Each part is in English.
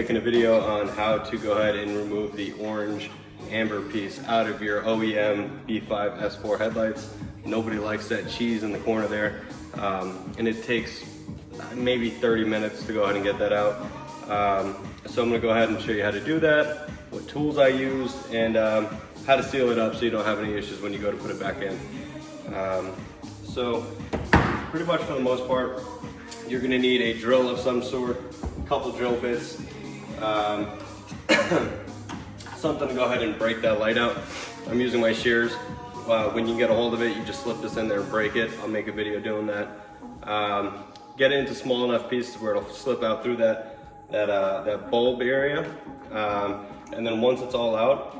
making a video on how to go ahead and remove the orange amber piece out of your OEM B5 S4 headlights. Nobody likes that cheese in the corner there, and it takes maybe 30 minutes to go ahead and get that out. So I'm gonna go ahead and show you how to do that, what tools I use, and how to seal it up so you don't have any issues when you go to put it back in. So pretty much for the most part, you're gonna need a drill of some sort, a couple drill bits, something to go ahead and break that light out. I'm using my shears. When you get a hold of it, you just slip this in there and break it. I'll make a video doing that. Get it into small enough pieces where it'll slip out through that bulb area. And then once it's all out,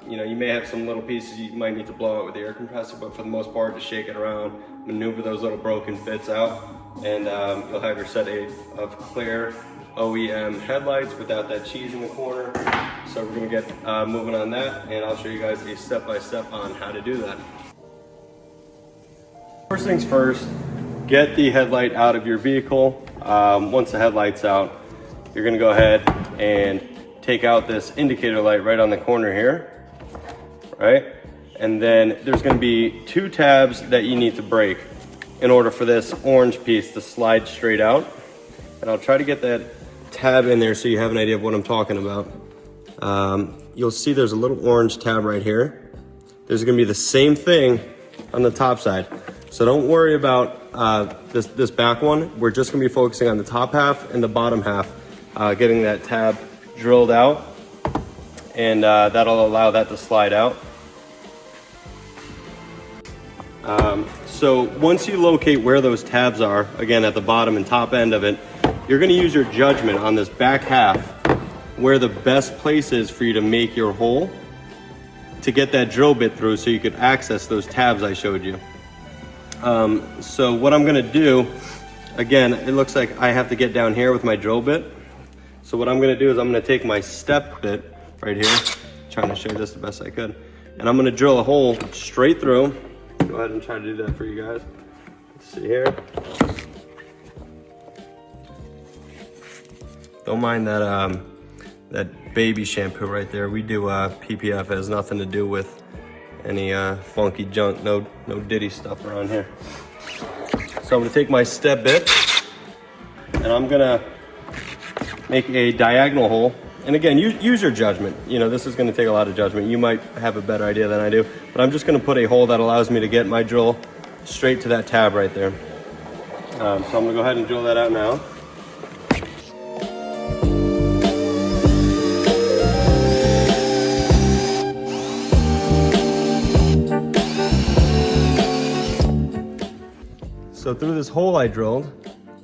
you may have some little pieces you might need to blow out with the air compressor, but for the most part, just shake it around, maneuver those little broken bits out, and you'll have your set of clear OEM headlights without that cheese in the corner. So we're gonna get moving on that, and I'll show you guys a step-by-step on how to do that. First things first, get the headlight out of your vehicle. Once the headlight's out, you're gonna go ahead and take out this indicator light right on the corner here, right? And then there's gonna be 2 tabs that you need to break in order for this orange piece to slide straight out. And I'll try to get that tab in there so you have an idea of what I'm talking about. You'll see there's a little orange tab right here. There's gonna be the same thing on the top side. So don't worry about this back one. We're just gonna be focusing on the top half and the bottom half, getting that tab drilled out, and that'll allow that to slide out. So once you locate where those tabs are, again at the bottom and top end of it, you're gonna use your judgment on this back half where the best place is for you to make your hole to get that drill bit through so you could access those tabs I showed you. So what I'm gonna do, again, it looks like I have to get down here with my drill bit. So what I'm gonna do is I'm gonna take my step bit right here, trying to show you this the best I could, and I'm gonna drill a hole straight through. Go ahead and try to do that for you guys. Let's see here. Don't mind that that baby shampoo right there. We do PPF. It has nothing to do with any funky junk, no ditty stuff around here. So I'm gonna take my step bit and I'm gonna make a diagonal hole. And again, use your judgment. This is gonna take a lot of judgment. You might have a better idea than I do, but I'm just gonna put a hole that allows me to get my drill straight to that tab right there. So I'm gonna go ahead and drill that out now. So through this hole I drilled,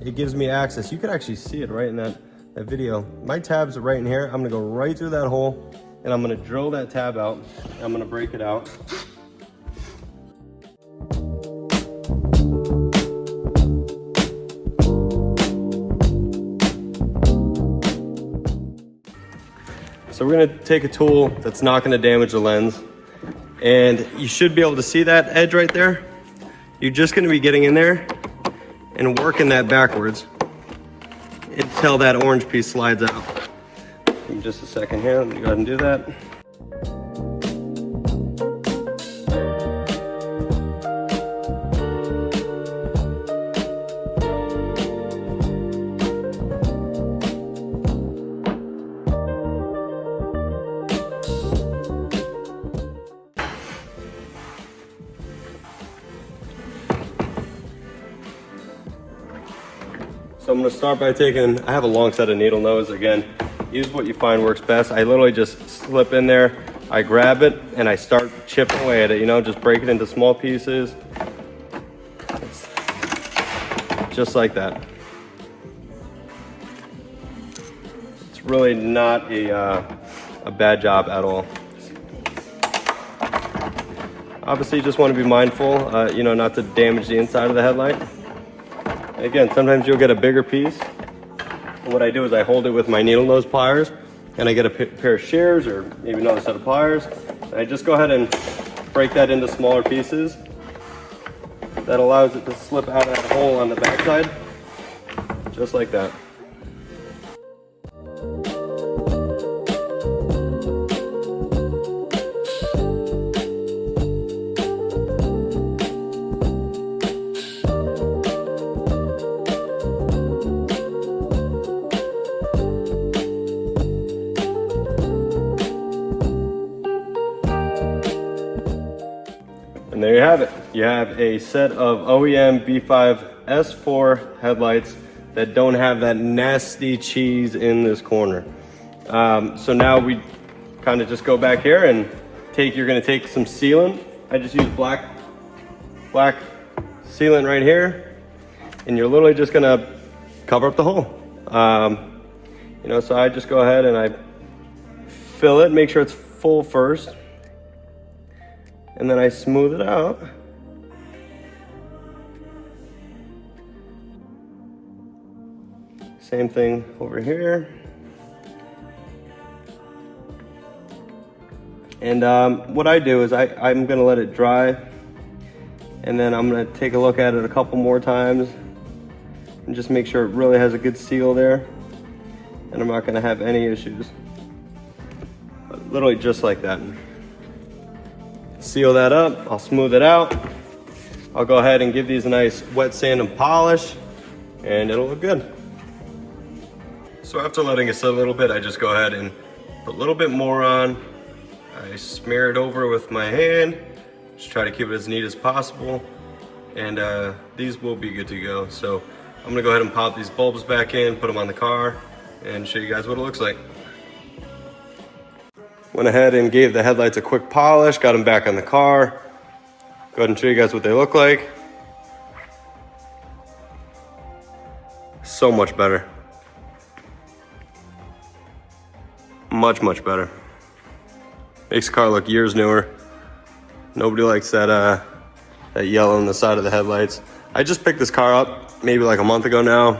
it gives me access. You can actually see it right in that video. My tabs are right in here. I'm gonna go right through that hole and I'm gonna drill that tab out. I'm gonna break it out. So we're gonna take a tool that's not gonna damage the lens, and you should be able to see that edge right there. You're just gonna be getting in there and working that backwards until that orange piece slides out. Give me just a second here, let me go ahead and do that. So I'm gonna start by I have a long set of needle nose. Again, use what you find works best. I literally just slip in there, I grab it, and I start chipping away at it, just break it into small pieces. It's just like that. It's really not a bad job at all. Obviously, you just wanna be mindful, not to damage the inside of the headlight. Again, sometimes you'll get a bigger piece. And what I do is I hold it with my needle nose pliers, and I get a pair of shears or maybe another set of pliers. And I just go ahead and break that into smaller pieces. That allows it to slip out of that hole on the backside, just like that. And there you have it. You have a set of OEM B5 S4 headlights that don't have that nasty cheese in this corner. So now we kind of just go back here and you're gonna take some sealant. I just use black sealant right here, and you're literally just gonna cover up the hole. You know, so I just go ahead and I fill it, make sure it's full first, and then I smooth it out. Same thing over here. And what I do is I'm gonna let it dry, and then I'm gonna take a look at it a couple more times and just make sure it really has a good seal there, and I'm not gonna have any issues. But literally just like that. Seal that up, I'll smooth it out. I'll go ahead and give these a nice wet sand and polish, and it'll look good. So after letting it sit a little bit, I just go ahead and put a little bit more on. I smear it over with my hand, just try to keep it as neat as possible, and these will be good to go. So I'm gonna go ahead and pop these bulbs back in, put them on the car, and show you guys what it looks like. Went ahead and gave the headlights a quick polish, got them back on the car. Go ahead and show you guys what they look like. So much better. Much better. Makes the car look years newer. Nobody likes that yellow on the side of the headlights. I just picked this car up maybe like a month ago now.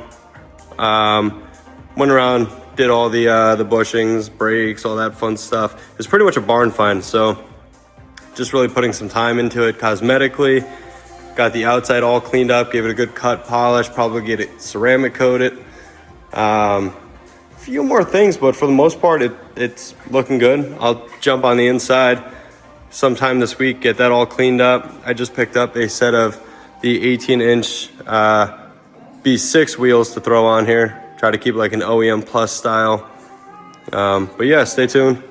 Went around, did all the bushings, brakes, all that fun stuff. It's pretty much a barn find, so just really putting some time into it cosmetically. Got the outside all cleaned up, gave it a good cut, polish, probably get it ceramic coated. Few more things, but for the most part it's looking good. I'll jump on the inside sometime this week, get that all cleaned up. I just picked up a set of the 18-inch B6 wheels to throw on here. Try to keep like an OEM Plus style. But yeah, stay tuned.